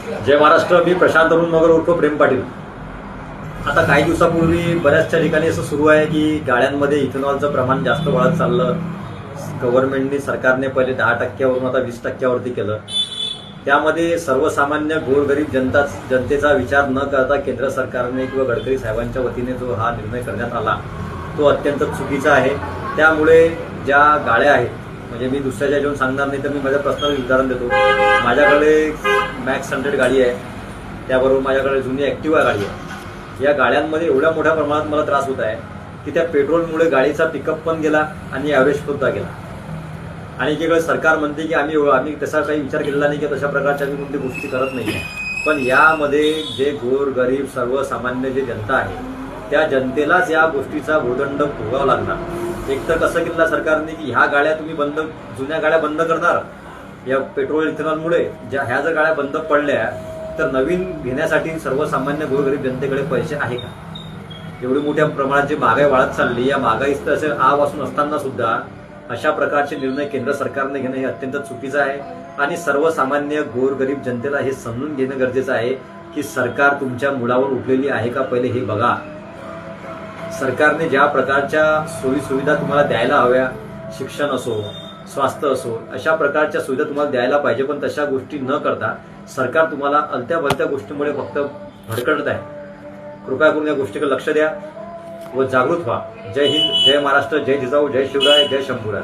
जय महाराष्ट्र. मी प्रशांत अरुण नगर उर्फ प्रेम पाटील. आता काही दिवसापूर्वी बऱ्याचशा ठिकाणी असं सुरू आहे की गाड्यांमध्ये इथेनॉलचं प्रमाण जास्त वाढत चाललं. गव्हर्नमेंटने सरकारने पहिले 10% आता 20% केलं. त्यामध्ये सर्वसामान्य गोरगरीब जनतेचा विचार न करता केंद्र सरकारने किंवा गडकरी साहेबांच्या वतीने जो हा निर्णय करण्यात आला तो अत्यंत चुकीचा आहे. त्यामुळे ज्या गाड्या आहेत, म्हणजे मी दुसऱ्याच्या ह्याच्यावरून सांगणार नाही तर मी माझ्या पर्सनल उदाहरण देतो. माझ्याकडे मॅक्स 100 गाडी आहे, त्याबरोबर माझ्याकडे जुनी ॲक्टिवा गाडी आहे. या गाड्यांमध्ये एवढ्या मोठ्या प्रमाणात मला त्रास होत आहे की त्या पेट्रोलमुळे गाडीचा पिकअप पण गेला आणि ॲव्हरेज सुद्धा गेला. आणि एकीकडे सरकार म्हणते की आम्ही तसा काही विचार केलेला नाही की तशा प्रकारच्या आम्ही कोणत्या गोष्टी करत नाही. पण यामध्ये जे गोरगरीब सर्वसामान्य जे जनता आहे त्या जनतेलाच या गोष्टीचा भूदंड भोगावा लागणार. एक तर कसं केलं सरकारने की ह्या गाड्या तुम्ही जुन्या गाड्या बंद करणार या पेट्रोल इथेनॉलमुळे. ह्या जर गाड्या बंद पडल्या तर नवीन घेण्यासाठी सर्वसामान्य गोरगरीब जनतेकडे पैसे आहे का? एवढी मोठ्या प्रमाणात जी महागाई वाढत चालली, या महागाईचं असे आव असून असताना सुद्धा अशा प्रकारचे निर्णय केंद्र सरकारने घेणं हे अत्यंत चुकीचं आहे. आणि सर्वसामान्य गोरगरीब जनतेला हे समजून घेणं गरजेचं आहे की सरकार तुमच्या मुळावर उठलेली आहे का पहिले हे बघा. सरकारने ज्या प्रकारच्या सोयीसुविधा तुम्हाला द्यायला हव्या, शिक्षण असो, स्वास्थ्य असो, अशा प्रकारच्या सुविधा तुम्हाला द्यायला पाहिजे. पण तशा गोष्टी न करता सरकार तुम्हाला अलत्या भलत्या गोष्टीमुळे फक्त भडकटत आहे. कृपया करून या गोष्टीकडे लक्ष द्या व जागृत व्हा. जय हिंद, जय महाराष्ट्र, जय जिजाऊ, जय शिवराय, जय शंभूराज.